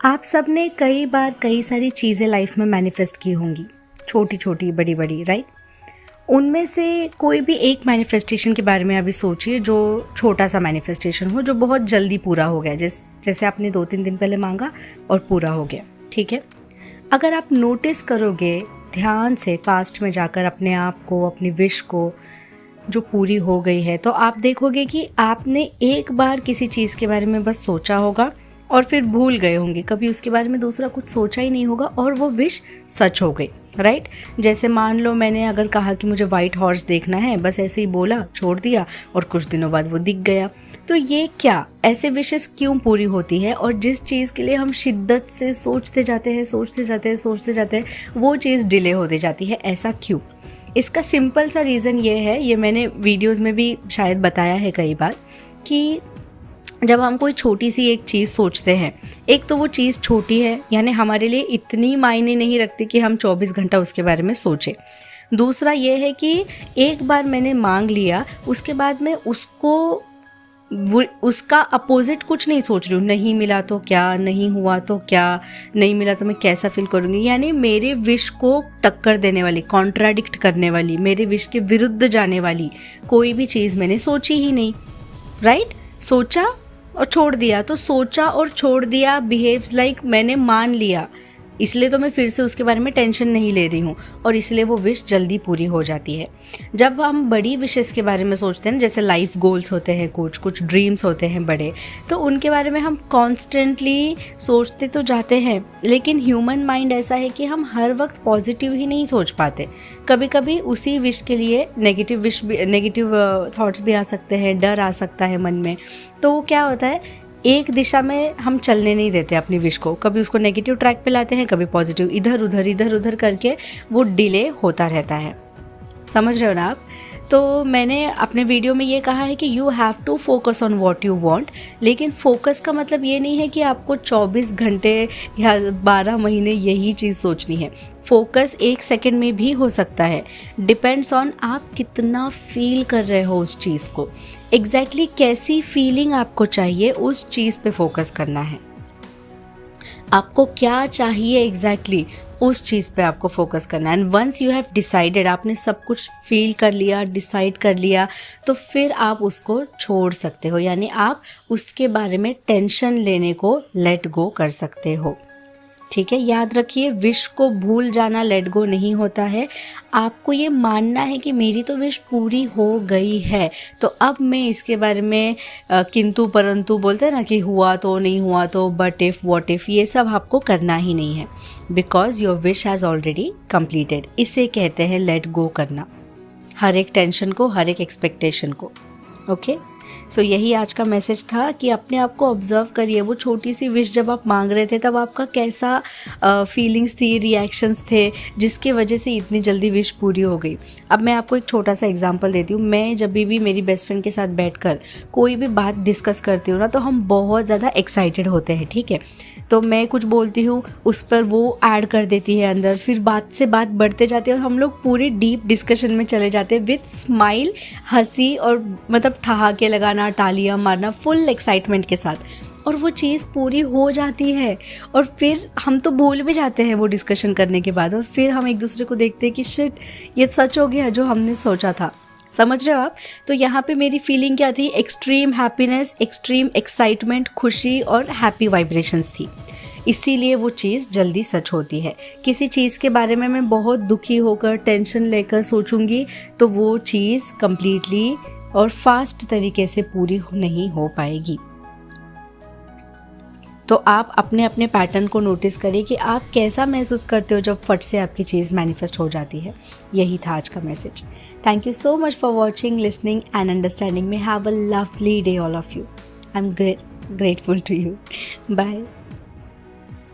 आप सब ने कई बार कई सारी चीज़ें लाइफ में मैनिफेस्ट की होंगी, छोटी छोटी बड़ी बड़ी, राइट। उनमें से कोई भी एक मैनिफेस्टेशन के बारे में अभी सोचिए जो छोटा सा मैनिफेस्टेशन हो, जो बहुत जल्दी पूरा हो गया, जैसे आपने 2-3 दिन पहले मांगा और पूरा हो गया, ठीक है। अगर आप नोटिस करोगे ध्यान से पास्ट में जाकर अपने आप को, अपनी विश को जो पूरी हो गई है, तो आप देखोगे कि आपने एक बार किसी चीज़ के बारे में बस सोचा होगा और फिर भूल गए होंगे, कभी उसके बारे में दूसरा कुछ सोचा ही नहीं होगा और वो विश सच हो गई, राइट। जैसे मान लो मैंने अगर कहा कि मुझे वाइट हॉर्स देखना है, बस ऐसे ही बोला, छोड़ दिया और कुछ दिनों बाद वो दिख गया। तो ये क्या, ऐसे विशेस क्यों पूरी होती है? और जिस चीज़ के लिए हम शिद्दत से सोचते जाते हैं वो चीज़ डिले होती जाती है, ऐसा क्यों? इसका सिंपल सा रीज़न ये है, ये मैंने वीडियोज़ में भी शायद बताया है कई बार, कि जब हम कोई छोटी सी एक चीज़ सोचते हैं, एक तो वो चीज़ छोटी है, यानी हमारे लिए इतनी मायने नहीं रखती कि हम 24 घंटा उसके बारे में सोचें। दूसरा ये है कि एक बार मैंने मांग लिया, उसके बाद मैं उसका अपोजिट कुछ नहीं सोच रही हूँ, नहीं मिला तो क्या, नहीं हुआ तो क्या, नहीं मिला तो मैं कैसा फील करूँगी। यानी मेरे विश को टक्कर देने वाली, कॉन्ट्राडिक्ट करने वाली, मेरे विश के विरुद्ध जाने वाली कोई भी चीज़ मैंने सोची ही नहीं, राइट। सोचा और छोड़ दिया, तो सोचा और छोड़ दिया बिहेव्स लाइक मैंने मान लिया, इसलिए तो मैं फिर से उसके बारे में टेंशन नहीं ले रही हूँ और इसलिए वो विश जल्दी पूरी हो जाती है। जब हम बड़ी विशेस के बारे में सोचते हैं, जैसे लाइफ गोल्स होते हैं, कुछ ड्रीम्स होते हैं बड़े, तो उनके बारे में हम कॉन्स्टेंटली सोचते तो जाते हैं, लेकिन ह्यूमन माइंड ऐसा है कि हम हर वक्त पॉजिटिव ही नहीं सोच पाते। कभी कभी उसी विश के लिए नेगेटिव थॉट्स भी आ सकते हैं, डर आ सकता है मन में। तो वो क्या होता है, एक दिशा में हम चलने नहीं देते अपनी विश को, कभी उसको नेगेटिव ट्रैक पे लाते हैं, कभी पॉजिटिव, इधर उधर करके वो डिले होता रहता है। समझ रहे हो ना आप? तो मैंने अपने वीडियो में ये कहा है कि you have to focus on what you want, लेकिन फोकस का मतलब ये नहीं है कि आपको 24 घंटे या 12 महीने यही चीज़ सोचनी है। फोकस 1 सेकंड में भी हो सकता है, डिपेंड्स ऑन आप कितना फील कर रहे हो उस चीज़ को। एग्जैक्टली कैसी फीलिंग आपको चाहिए, उस चीज़ पे फोकस करना है। आपको क्या चाहिए एग्जैक्टली, उस चीज़ पे आपको फोकस करना है। And once you have decided, आपने सब कुछ फील कर लिया, डिसाइड कर लिया, तो फिर आप उसको छोड़ सकते हो, यानी आप उसके बारे में टेंशन लेने को लेट गो कर सकते हो, ठीक है। याद रखिए, विश को भूल जाना लेट गो नहीं होता है। आपको ये मानना है कि मेरी तो विश पूरी हो गई है, तो अब मैं इसके बारे में किंतु परंतु बोलते हैं ना, कि हुआ तो, नहीं हुआ तो, बट इफ़, व्हाट इफ़, ये सब आपको करना ही नहीं है, because your wish has already completed. इसे कहते हैं लेट गो करना, हर एक टेंशन को, हर एक एक्सपेक्टेशन को, ओके। सो यही आज का मैसेज था कि अपने आप को ऑब्जर्व करिए। वो छोटी सी विश जब आप मांग रहे थे, तब आपका कैसा फीलिंग्स थी, रिएक्शंस थे, जिसके वजह से इतनी जल्दी विश पूरी हो गई। अब मैं आपको एक छोटा सा एग्जांपल देती हूँ। मैं जब भी मेरी बेस्ट फ्रेंड के साथ बैठकर कोई भी बात डिस्कस करती हूँ ना, तो हम बहुत ज़्यादा एक्साइटेड होते हैं, ठीक है। तो मैं कुछ बोलती हूँ, उस पर वो ऐड कर देती है अंदर, फिर बात से बात बढ़ते जाते हैं और हम लोग पूरे डीप डिस्कशन में चले जाते हैं विथ स्माइल, हंसी और मतलब ठहाके लगाना, तालियां मारना, फुल एक्साइटमेंट के साथ, और वो चीज़ पूरी हो जाती है। और फिर हम तो भूल भी जाते हैं वो डिस्कशन करने के बाद, और फिर हम एक दूसरे को देखते हैं कि शिट, ये सच हो गया जो हमने सोचा था। समझ रहे हो आप? तो यहाँ पे मेरी फीलिंग क्या थी? एक्सट्रीम हैप्पीनेस, एक्सट्रीम एक्साइटमेंट, खुशी और हैप्पी वाइब्रेशंस थी। इसीलिए वो चीज़ जल्दी सच होती है। किसी चीज़ के बारे में मैं बहुत दुखी होकर, टेंशन लेकर सोचूंगी, तो वो चीज़ कंप्लीटली और फास्ट तरीके से पूरी नहीं हो पाएगी। तो आप अपने अपने पैटर्न को नोटिस करें कि आप कैसा महसूस करते हो जब फट से आपकी चीज़ मैनिफेस्ट हो जाती है। यही था आज का message. Thank you so much for watching, listening and understanding me. Have a lovely day all of you. I am grateful to you. Bye.